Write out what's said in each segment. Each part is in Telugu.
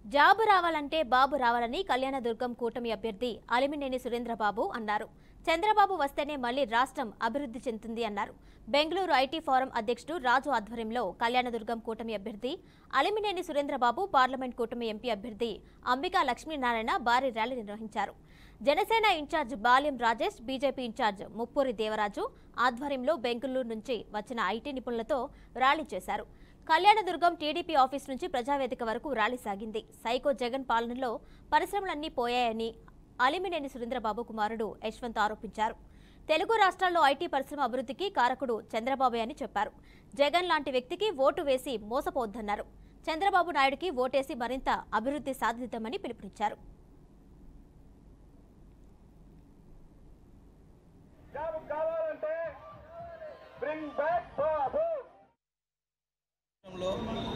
జాబు రావాలంటే బాబు రావాలని కళ్యాణదుర్గం కూటమి అభ్యర్థి అలిమినేని సురేంద్రబాబు అన్నారు. చంద్రబాబు వస్తేనే మళ్లీ రాష్ట్రం అభివృద్ధి చెందుతుంది అన్నారు. బెంగళూరు ఐటీ ఫోరం అధ్యక్షుడు రాజు ఆధ్వర్యంలో కళ్యాణదుర్గం కూటమి అభ్యర్థి అలిమినేని సురేంద్రబాబు, పార్లమెంట్ కూటమి ఎంపీ అభ్యర్థి అంబికా లక్ష్మీనారాయణ భారీ ర్యాలీ నిర్వహించారు. జనసేన ఇన్ఛార్జ్ బాల్యం రాజేష్, బీజేపీ ఇన్ఛార్జ్ ముప్పూరి దేవరాజు ఆధ్వర్యంలో బెంగళూరు నుంచి వచ్చిన ఐటీ నిపుణులతో ర్యాలీ చేశారు. కళ్యాణదుర్గం టీడీపీ ఆఫీస్ నుంచి ప్రజావేదిక వరకు ర్యాలీ సాగింది. సైకో జగన్ పాలనలో పరిశ్రమలన్నీ పోయాయని అలిమినేని సురేంద్రబాబు కుమారుడు యశ్వంత్ ఆరోపించారు. తెలుగు రాష్ట్రాల్లో ఐటీ పరిశ్రమ అభివృద్ధికి కారకుడు చంద్రబాబే అని చెప్పారు. జగన్ లాంటి వ్యక్తికి ఓటు వేసి మోసపోవద్దన్నారు. చంద్రబాబు నాయుడుకి ఓటేసి మరింత అభివృద్ధి సాధిద్దామని పిలుపునిచ్చారు.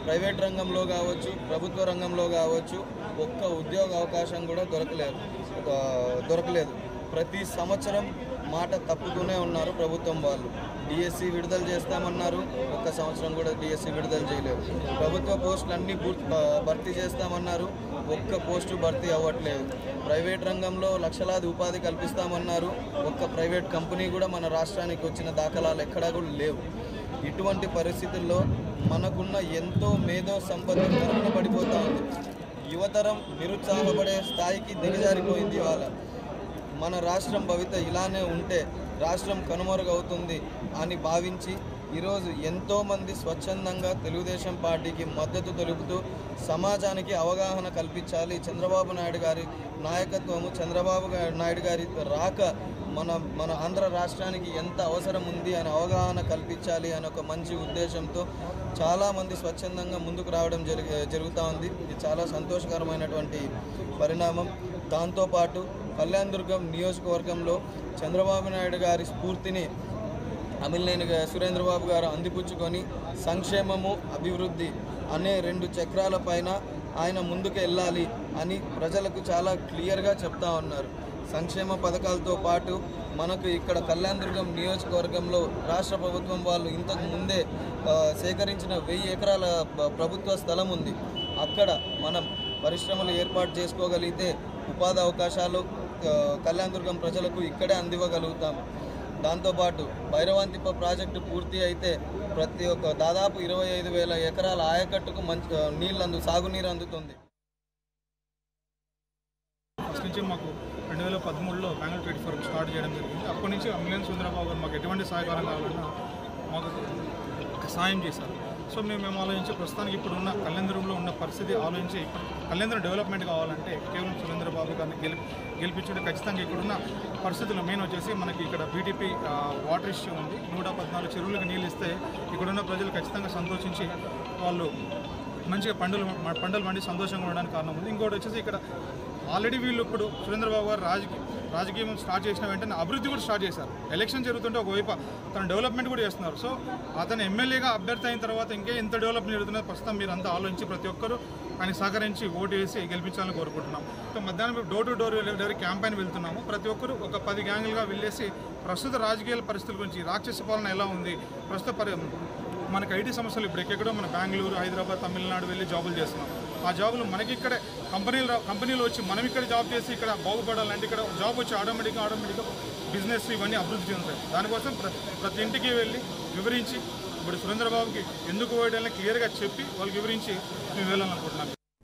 ప్రైవేట్ రంగంలో కావచ్చు, ప్రభుత్వ రంగంలో కావచ్చు, ఒక్క ఉద్యోగ అవకాశం కూడా దొరకలేదు. ప్రతి సంవత్సరం మాట తప్పుతూనే ఉన్నారు ప్రభుత్వం వాళ్ళు. డిఎస్సి విడుదల చేస్తామన్నారు, ఒక్క సంవత్సరం కూడా డిఎస్సి విడుదల చేయలేదు. ప్రభుత్వ పోస్టులన్నీ భర్తీ చేస్తామన్నారు, ఒక్క పోస్టు భర్తీ అవ్వట్లేదు. ప్రైవేట్ రంగంలో లక్షలాది ఉపాధి కల్పిస్తామన్నారు, ఒక్క ప్రైవేట్ కంపెనీ కూడా మన రాష్ట్రానికి వచ్చిన దాఖలాలు ఎక్కడా కూడా లేవు. ఇటువంటి పరిస్థితుల్లో మనకున్న ఎంతో మేధో సంపద కరుణ పడిపోతూ ఉంది. యువతరం నిరుత్సాహపడే స్థాయికి దిగజారిపోయింది. ఇవాళ మన రాష్ట్రం భవిత ఇలానే ఉంటే రాష్ట్రం కనుమరుగవుతుంది అని భావించి ఈరోజు ఎంతోమంది స్వచ్ఛందంగా తెలుగుదేశం పార్టీకి మద్దతు తెలుపుతూ సమాజానికి అవగాహన కల్పించాలి. చంద్రబాబు నాయుడు గారి నాయకత్వము, చంద్రబాబు నాయుడు గారి రాక మన ఆంధ్ర రాష్ట్రానికి ఎంత అవసరం ఉంది అని అవగాహన కల్పించాలి అని ఒక మంచి ఉద్దేశంతో చాలామంది స్వచ్ఛందంగా ముందుకు రావడం జరుగుతూ ఉంది. ఇది చాలా సంతోషకరమైనటువంటి పరిణామం. దాంతోపాటు కళ్యాణదుర్గం నియోజకవర్గంలో చంద్రబాబు నాయుడు గారి స్ఫూర్తిని అమిలినేని సురేంద్రబాబు గారు అందిపుచ్చుకొని సంక్షేమము, అభివృద్ధి అనే 2 చక్రాల పైన ఆయన ముందుకు వెళ్ళాలి అని ప్రజలకు చాలా క్లియర్గా చెప్తా ఉన్నారు. సంక్షేమ పథకాలతో పాటు మనకు ఇక్కడ కళ్యాణదుర్గం నియోజకవర్గంలో రాష్ట్ర ప్రభుత్వం వాళ్ళు ఇంతకు ముందే సేకరించిన 1000 ఎకరాల ప్రభుత్వ స్థలం ఉంది. అక్కడ మనం పరిశ్రమలు ఏర్పాటు చేసుకోగలిగితే ఉపాధి అవకాశాలు కళ్యాణదుర్గం ప్రజలకు ఇక్కడే అందివ్వగలుగుతాం. దాంతోపాటు భైరవాంతిప్ప ప్రాజెక్టు పూర్తి అయితే ప్రతి ఒక్క దాదాపు 25,000 ఎకరాల ఆయకట్టుకు మంచి సాగునీరు అందుతుంది. ఫస్ట్ నుంచి మాకు 2013లో బెంగళూరు ట్రేడ్ ఫోరం స్టార్ట్ చేయడం జరిగింది. అప్పటి నుంచి అమిలినేని సురేంద్రబాబు గారు మాకు ఎటువంటి సహకారం కావాలన్నా మాకు సాయం చేశారు. సో మేము ఆలోచించి ప్రస్తుతానికి ఇప్పుడు ఉన్న కళ్యాణదుర్గంలో ఉన్న పరిస్థితి ఆలోచించి కళ్యాణదుర్గం డెవలప్మెంట్ కావాలంటే కేవలం సురేంద్రబాబు గారిని గెలిపించడం ఖచ్చితంగా ఇక్కడున్న పరిస్థితులు మెయిన్ వచ్చేసి మనకి ఇక్కడ బీటీపీ వాటర్ ఇష్యూ ఉంది. 114 చెరువులకు నీళ్ళు ఇస్తే ఇక్కడున్న ప్రజలు ఖచ్చితంగా సంతోషించి వాళ్ళు మంచిగా పంటలు పండి సంతోషంగా ఉండడానికి కారణం ఉంది. ఇంకోటి వచ్చేసి ఇక్కడ ఆల్రెడీ వీళ్ళు ఇప్పుడు సురేంద్రబాబు గారు రాజకీయం స్టార్ట్ చేసిన వెంటనే అభివృద్ధి కూడా స్టార్ట్ చేశారు. ఎలక్షన్ జరుగుతుంటే ఒకవైపు తను డెవలప్మెంట్ కూడా చేస్తున్నారు. సో అతను ఎమ్మెల్యేగా అభ్యర్థి అయిన తర్వాత ఇంకే ఎంత డెవలప్మెంట్ జరుగుతున్నది ప్రస్తుతం మీరు అంతా ఆలోచించి ప్రతి ఒక్కరూ ఆయన సహకరించి ఓటు వేసి గెలిపించాలని కోరుకుంటున్నాం. సో మధ్యాహ్నం door to door delivery campaign వెళ్తున్నాము. ప్రతి ఒక్కరు ఒక 10 గ్యాంగులుగా వెళ్ళేసి ప్రస్తుత రాజకీయ పరిస్థితుల గురించి, రాక్షస పాలన ఎలా ఉంది, ప్రస్తుత మనకి ఐటీ సమస్యలు ఇప్పుడు ఎక్కడో మన బెంగళూరు, హైదరాబాద్, తమిళనాడు వెళ్ళి జాబులు చేస్తున్నాం. ఆ జాబులు మనకి ఇక్కడే కంపెనీలు వచ్చి మనం ఇక్కడ జాబ్ చేసి ఇక్కడ బాగుపడాలంటే ఇక్కడ జాబ్ వచ్చి ఆటోమేటిక్గా బిజినెస్ ఇవన్నీ అభివృద్ధి చెందుతాయి. దానికోసం ప్రతి ఇంటికి వెళ్ళి వివరించి ఇప్పుడు సురేంద్రబాబుకి ఎందుకు ఓటేయాలని క్లియర్గా చెప్పి వాళ్ళకి వివరించి మేము వెళ్ళాలనుకుంటున్నాం.